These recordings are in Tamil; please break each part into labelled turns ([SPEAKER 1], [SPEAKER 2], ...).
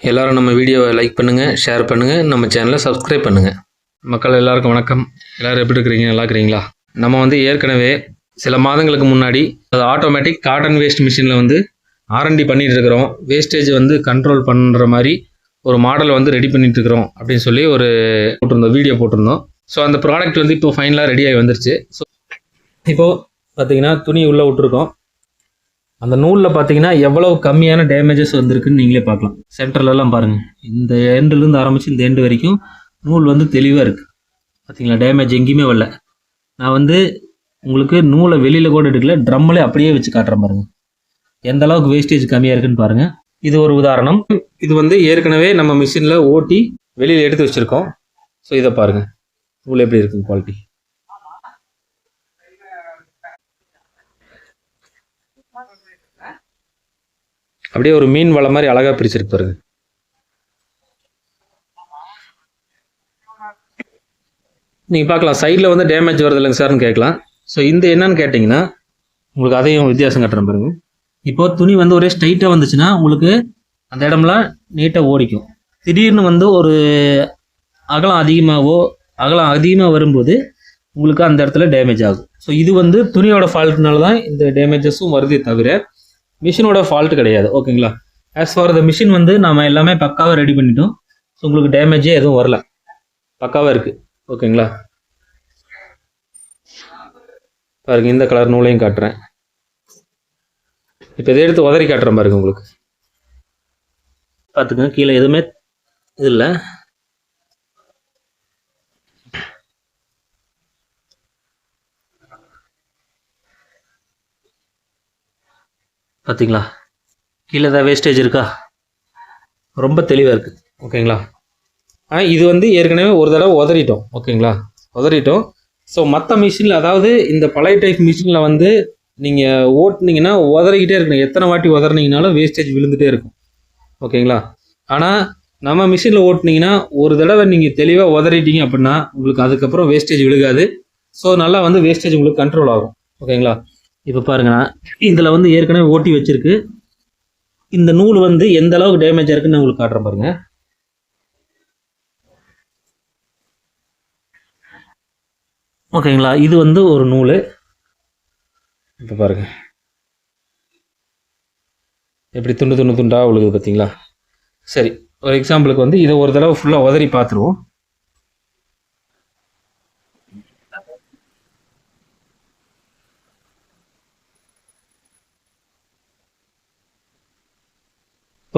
[SPEAKER 1] எல்லாரும் நம்ம வீடியோவை லைக் பண்ணுங்கள், ஷேர் பண்ணுங்கள், நம்ம சேனலை சப்ஸ்கிரைப் பண்ணுங்கள். மக்கள் எல்லாருக்கும் வணக்கம். எல்லோரும் எப்படி இருக்கிறீங்க? நல்லா இருக்கிறீங்களா? நம்ம வந்து ஏற்கனவே சில மாதங்களுக்கு முன்னாடி அது ஆட்டோமேட்டிக் காட்டன் வேஸ்ட் மிஷினில் வந்து ஆர்என்டி பண்ணிகிட்டு இருக்கிறோம். வேஸ்டேஜ் வந்து கண்ட்ரோல் பண்ணுற மாதிரி ஒரு மாடல் வந்து ரெடி பண்ணிட்டு இருக்கிறோம் அப்படின்னு சொல்லி ஒரு வீடியோ போட்டிருந்தோம். ஸோ அந்த ப்ராடக்ட் வந்து இப்போ ஃபைனலாக ரெடி ஆகி வந்துருச்சு. ஸோ இப்போது பார்த்தீங்கன்னா துணி உள்ளே விட்டுருக்கோம். அந்த நூலில் பார்த்தீங்கன்னா எவ்வளவு கம்மியான டேமேஜஸ் வந்திருக்குன்னு நீங்களே பார்க்கலாம். சென்டர்லலாம் பாருங்கள், இந்த எண்டுலேருந்து ஆரம்பித்து இந்த எண்டு வரைக்கும் நூல் வந்து தெளிவாக இருக்குது. பார்த்தீங்களா, டேமேஜ் எங்கேயுமே வரல. நான் வந்து உங்களுக்கு நூலை வெளியில் கூட எடுக்கல, ட்ரம்மில் அப்படியே வச்சு காட்டுறேன் பாருங்கள், எந்த அளவுக்கு வேஸ்டேஜ் கம்மியாக இருக்குன்னு பாருங்கள். இது ஒரு உதாரணம். இது வந்து ஏற்கனவே நம்ம மிஷினில் ஓட்டி வெளியில் எடுத்து வச்சுருக்கோம். ஸோ இதை பாருங்கள், நூல் எப்படி இருக்குங்க குவாலிட்டி. அப்படியே ஒரு மீன் வலை மாதிரி அழகாக பிரிச்சிருக்கு பாருங்க. நீங்கள் பார்க்கலாம், சைடில் வந்து டேமேஜ் வருது இல்லைங்க சார்னு கேட்கலாம். ஸோ இந்த என்னன்னு கேட்டிங்கன்னா உங்களுக்கு அதையும் வித்தியாசம் கட்டுறேன் பாருங்க. இப்போ துணி வந்து ஒரே ஸ்ட்ரைட்டாக வந்துச்சுன்னா உங்களுக்கு அந்த இடம்லாம் நீட்டாக ஓடிக்கும். திடீர்னு வந்து ஒரு அகலம் அதிகமாக வரும்போது உங்களுக்கு அந்த இடத்துல டேமேஜ் ஆகும். ஸோ இது வந்து துணியோட ஃபால்ட்னால தான் இந்த டேமேஜஸும் வருதே தவிர மிஷினோட ஃபால்ட் கிடையாது. ஓகேங்களா? ஆஸ் ஃபார் த மிஷின் வந்து நம்ம எல்லாமே பக்காவாக ரெடி பண்ணிட்டோம். ஸோ உங்களுக்கு டேமேஜே எதுவும் வரல, பக்காவாக இருக்குது. ஓகேங்களா? பாருங்க, இந்த கலர் நூலையும் காட்டுறேன். இப்போ இதை எடுத்து உதறி காட்டுறேன் பாருங்க. உங்களுக்கு பார்த்துக்கங்க, கீழே எதுவுமே இது இல்லை. பார்த்தீங்களா, கீழே ஏதாவது வேஸ்டேஜ் இருக்கா? ரொம்ப தெளிவாக இருக்குது. ஓகேங்களா? இது வந்து ஏற்கனவே ஒரு தடவை உதறிட்டோம். ஓகேங்களா? உதறிட்டோம். ஸோ மற்ற மிஷினில், அதாவது இந்த பழைய டைப் மிஷினில் வந்து நீங்கள் ஓட்டுனீங்கன்னா உதறிக்கிட்டே இருக்கணும். எத்தனை வாட்டி உதறினீங்கனாலும் வேஸ்டேஜ் விழுந்துகிட்டே இருக்கும். ஓகேங்களா? ஆனால் நம்ம மிஷினில் ஓட்டுனீங்கன்னா ஒரு தடவை நீங்கள் தெளிவாக உதறிட்டீங்க அப்படின்னா உங்களுக்கு அதுக்கப்புறம் வேஸ்டேஜ் விழுகாது. ஸோ நல்லா வந்து வேஸ்டேஜ் உங்களுக்கு கண்ட்ரோல் ஆகும். ஓகேங்களா? இப்போ பாருங்கண்ணா, இதில் வந்து ஏற்கனவே ஓட்டி வச்சிருக்கு. இந்த நூல் வந்து எந்த அளவுக்கு டேமேஜ் இருக்குன்னு நான் உங்களுக்கு காட்டுறேன் பாருங்க. ஓகேங்களா? இது வந்து ஒரு நூல். இப்போ பாருங்க, எப்படி துண்டா உழுகுது பார்த்தீங்களா? சரி, ஒரு எக்ஸாம்பிளுக்கு வந்து இதை ஒரு தடவை ஃபுல்லாக உதறி பார்த்துருவோம்.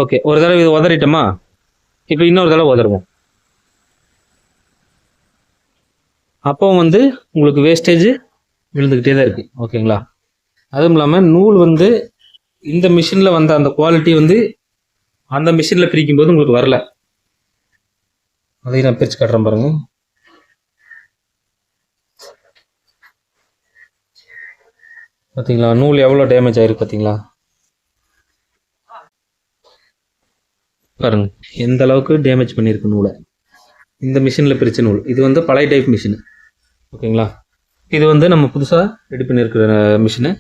[SPEAKER 1] ஓகே, ஒரு தடவை இதை உதறிட்டோமா? இப்போ இன்னொரு தடவை உதறுவோம். அப்போ வந்து உங்களுக்கு வேஸ்டேஜ் விழுந்துக்கிட்டே தான் இருக்குது. ஓகேங்களா? அதுவும் இல்லாமல் நூல் வந்து இந்த மிஷினில் வந்த அந்த குவாலிட்டி வந்து அந்த மிஷினில் பிரிக்கும் போது உங்களுக்கு வரல. அதையும் நான் பிரித்து காட்டுறேன் பாருங்க. பார்த்தீங்களா, நூல் எவ்வளோ டேமேஜ் ஆயிருக்கு பார்த்தீங்களா? பாருங்க எந்த அளவுக்கு டேமேஜ் பண்ணியிருக்கு நூலை. இந்த மிஷினில் பிரித்த நூல். இது வந்து பழைய டைப் மிஷின். ஓகேங்களா? இது வந்து நம்ம புதுசாக ரெடி பண்ணியிருக்கிற மிஷினு.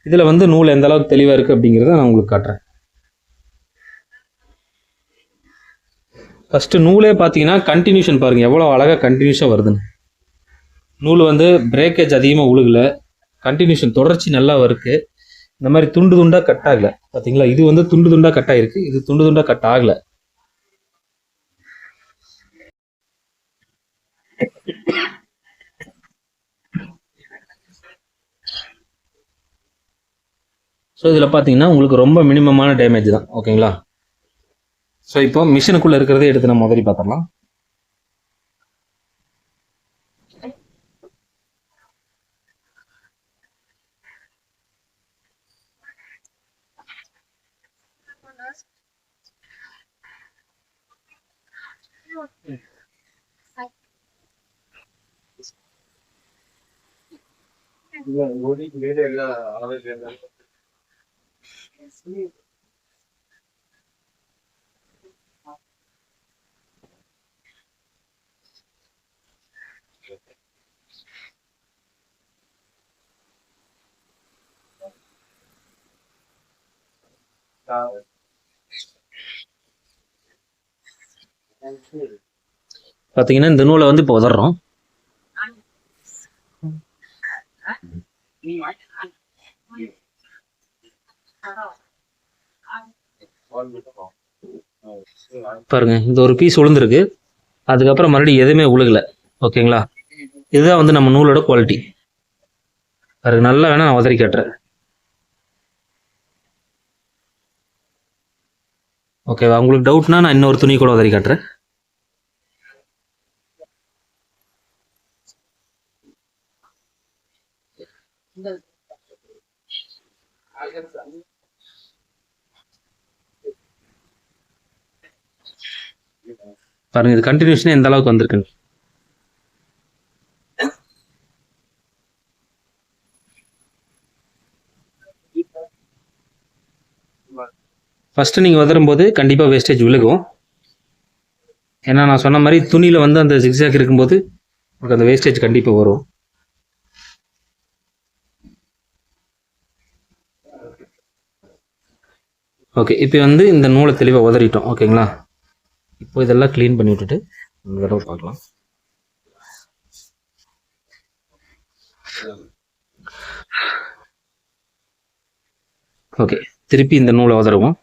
[SPEAKER 1] இதில் வந்து நூல் எந்த அளவுக்கு தெளிவாக இருக்குது அப்படிங்கிறத நான் உங்களுக்கு காட்டுறேன். ஃபஸ்ட்டு நூலே பார்த்தீங்கன்னா கண்டினியூஷன் பாருங்கள், எவ்வளோ அழகாக கண்டினியூஸாக வருதுன்னு. நூல் வந்து பிரேக்கேஜ் அதிகமாக உழுகலை, கண்டினியூஷன் தொடர்ச்சி நல்லா இருக்குது. இந்த மாதிரி துண்டு துண்டாக கட் ஆகலை. பார்த்தீங்களா? இது வந்து துண்டு துண்டாக கட் ஆகிருக்கு, இது துண்டு துண்டாக கட் ஆகலை. ஸோ இதில் பார்த்தீங்கன்னா உங்களுக்கு ரொம்ப மினிமமான டேமேஜ் தான். ஓகேங்களா? ஸோ இப்போ மிஷினுக்குள்ளே இருக்கிறதே எடுத்து நம்ம முதல்ல பார்த்துடலாம். பார்த்தீங்கன்னா இந்த நூலை வந்து இப்போ உதறோம். பாருங்க, இந்த ஒரு பீஸ் விழுந்திருக்கு. அதுக்கப்புறம் மறுபடியும் எதுவுமே உழுகல. ஓகேங்களா? இதுதான் வந்து நம்ம நூலோட குவாலிட்டி. பாருங்க, நல்லா வேணா நான் உதறி காட்டுறேன். ஓகேவா? உங்களுக்கு டவுட்னா நான் இன்னொரு துணி கூட உதறி காட்டுறேன். பாருங்க, இது கண்டினியூஷன் எந்த அளவுக்கு வந்திருக்கு. ஃபர்ஸ்ட் நீங்க உதறும்போது கண்டிப்பா வேஸ்டேஜ் விழுகும். ஏன்னா நான் சொன்ன மாதிரி துணியில வந்து அந்த ஜிக்ஸாக் இருக்கும்போது உங்களுக்கு அந்த வேஸ்டேஜ் கண்டிப்பா வரும். ஓகே, இப்போ வந்து இந்த நூலை தெளிவாக உதறிட்டோம். ஓகேங்களா? இப்போ இதெல்லாம் க்ளீன் பண்ணி விட்டுட்டு இந்த தடவை பார்க்கலாம். ஓகே, திருப்பி இந்த நூலை உதறுவோம்.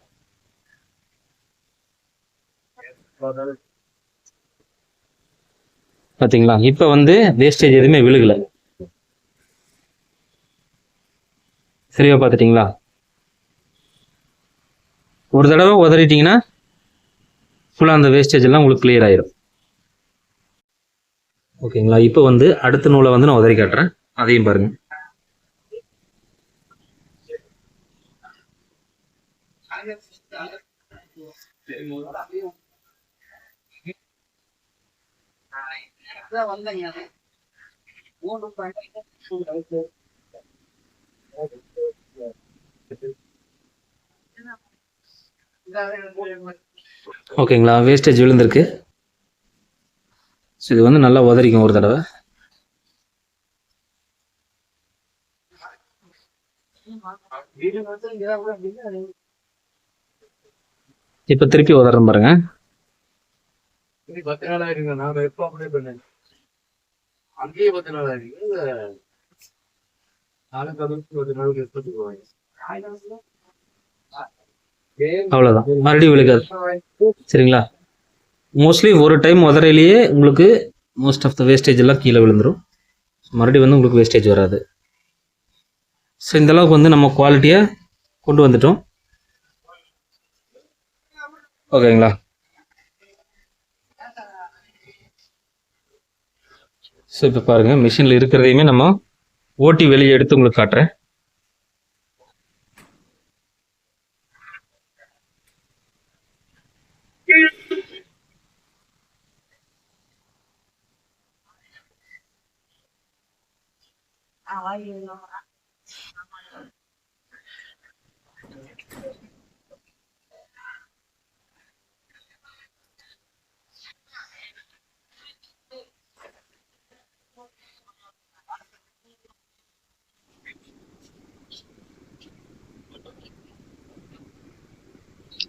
[SPEAKER 1] பார்த்தீங்களா? இப்போ வந்து வேஸ்டேஜ் எதுவுமே விழுகல. சரியா பார்த்துட்டிங்களா? ஒரு தடவை உதறிட்டிங்கன்னா ஃபுல்லாக அந்த வேஸ்டேஜ் எல்லாம் உங்களுக்கு கிளியர் ஆயிடும். ஓகேங்களா? இப்போ வந்து அடுத்த நூலை வந்து நான் உதறி காட்டுறேன். அதையும் பாருங்க. ஓகேங்களா? வேஸ்டேஜ் விழுந்திருக்கு. ஸோ இது வந்து நல்லா உதறிக்கும் ஒரு தடவை. இப்போ திருப்பி உதறோம் பாருங்க. அவ்வளோதான், மறுபடியும் விழுகாது. சரிங்களா? மோஸ்ட்லி ஒரு டைம் உதறையிலேயே உங்களுக்கு மோஸ்ட் ஆஃப் த வேஸ்டேஜ் எல்லாம் கீழே விழுந்துடும். மறுபடியும் வந்து உங்களுக்கு வேஸ்டேஜ் வராது. ஸோ இந்த அளவுக்கு வந்து நம்ம குவாலிட்டியாக கொண்டு வந்துட்டோம். ஓகேங்களா? ஸோ இப்போ பாருங்கள், மிஷினில் இருக்கிறதையுமே நம்ம ஓட்டி வெளியே எடுத்து உங்களுக்கு காட்டுறேன்.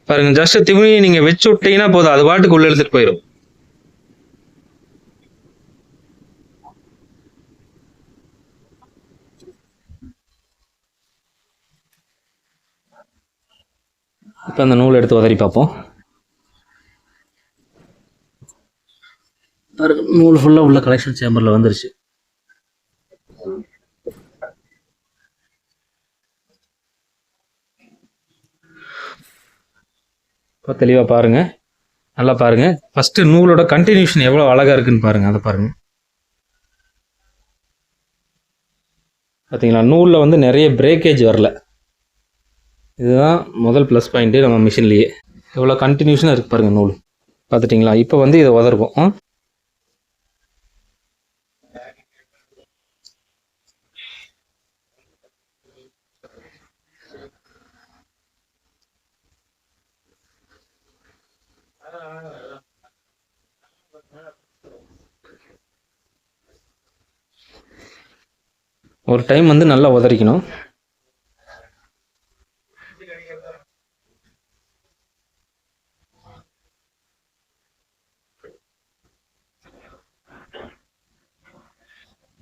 [SPEAKER 1] பாருங்க, ஜஸ்ட் திமினி நீங்க வச்சு விட்டீங்கன்னா போதும், அது பாட்டுக்கு உள்ள எடுத்துட்டு போயிடும். இப்போ அந்த நூல் எடுத்து உதறி பார்ப்போம். நூல் ஃபுல்லாக உள்ள கலெக்ஷன் சேம்பரில் வந்துருச்சு. இப்போ தெளிவாக பாருங்கள், நல்லா பாருங்கள். ஃபஸ்ட்டு நூலோட கண்டினியூஷன் எவ்வளோ அழகாக இருக்குன்னு பாருங்கள். அதை பாருங்கள். பார்த்தீங்களா? நூலில் வந்து நிறைய பிரேக்கேஜ் வரல. இதுதான் முதல் ப்ளஸ் பாயிண்ட்டு நம்ம மிஷின்லேயே. எவ்வளோ கண்டினியூஷனாக இருக்குது பாருங்கள் நூல். பார்த்துட்டிங்களா? இப்போ வந்து இதை உதறுவோம். ஒரு டைம் வந்து நல்லா உதறிக்கணும்.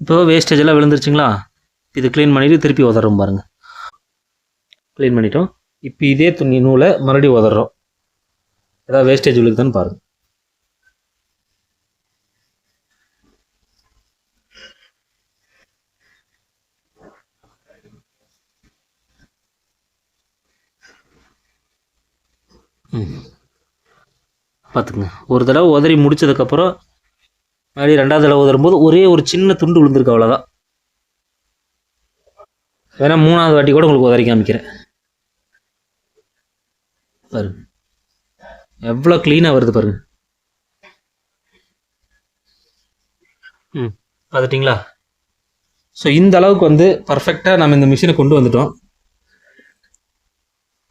[SPEAKER 1] இப்போ வேஸ்டேஜ் எல்லாம் விழுந்துருச்சுங்களா? இது க்ளீன் பண்ணிவிட்டு திருப்பி உதறோம் பாருங்கள். க்ளீன் பண்ணிட்டோம். இப்போ இதே துணி நூலை மறுபடியும் உதறோம். ஏதாவது வேஸ்டேஜ் விழுக்குதான்னு பாருங்கள். பார்த்துக்குங்க. ஒரு தடவை உதறி முடிச்சதுக்கப்புறம் மறுபடியும் 2வது தடவை உதறும்போது ஒரே ஒரு சின்ன துண்டு விழுந்திருக்கு, அவ்வளோதான். வேணா 3வது வாட்டி கூட உங்களுக்கு உதறி காமிக்கிறேன் பாருங்க. எவ்வளோ க்ளீனாக வருது பாருங்க. பார்த்துட்டிங்களா? ஸோ இந்த அளவுக்கு வந்து பர்ஃபெக்டாக நம்ம இந்த மிஷினை கொண்டு வந்துட்டோம்.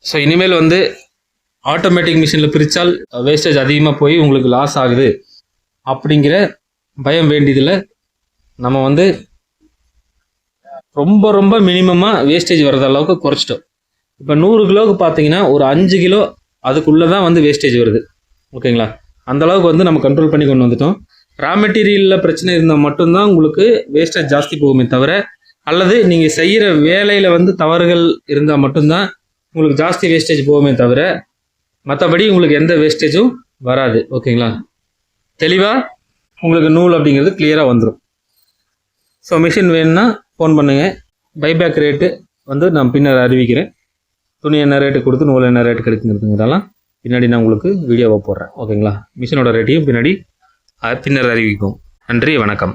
[SPEAKER 1] ஸோ இனிமேல் வந்து ஆட்டோமேட்டிக் மிஷினில் பிரித்தால் வேஸ்டேஜ் அதிகமாக போய் உங்களுக்கு லாஸ் ஆகுது அப்படிங்கிற பயம் வேண்டியதில்லை. நம்ம வந்து ரொம்ப ரொம்ப மினிமமாக வேஸ்டேஜ் வர்ற அளவுக்கு குறைச்சிட்டோம். இப்போ 100 கிலோவுக்கு பார்த்தீங்கன்னா ஒரு 5 கிலோ அதுக்குள்ளே தான் வந்து வேஸ்டேஜ் வருது. ஓகேங்களா? அந்தளவுக்கு வந்து நம்ம கண்ட்ரோல் பண்ணி கொண்டு வந்துட்டோம். ரா மெட்டீரியலில் பிரச்சனை இருந்தால் மட்டும்தான் உங்களுக்கு வேஸ்டேஜ் ஜாஸ்தி போகுமே தவிர, அல்லது நீங்கள் செய்கிற வேலையில் வந்து தவறுகள் இருந்தால் மட்டும்தான் உங்களுக்கு ஜாஸ்தி வேஸ்டேஜ் போகுமே தவிர, மற்றபடி உங்களுக்கு எந்த வேஸ்டேஜும் வராது. ஓகேங்களா? தெளிவாக உங்களுக்கு நூல் அப்படிங்கிறது கிளியராக வந்துடும். ஸோ மிஷின் வேணும்னா ஃபோன் பண்ணுங்கள். பைபேக் ரேட்டு வந்து நான் பின்னர் அறிவிக்கிறேன். துணி என்ன ரேட்டு கொடுத்து நூல் என்ன ரேட்டு கிடைக்குங்கிறதுங்கிறதெல்லாம் பின்னாடி நான் உங்களுக்கு வீடியோவை போடுறேன். ஓகேங்களா? மிஷினோட ரேட்டையும் பின்னாடி பின்னர் அறிவிக்கும். நன்றி, வணக்கம்.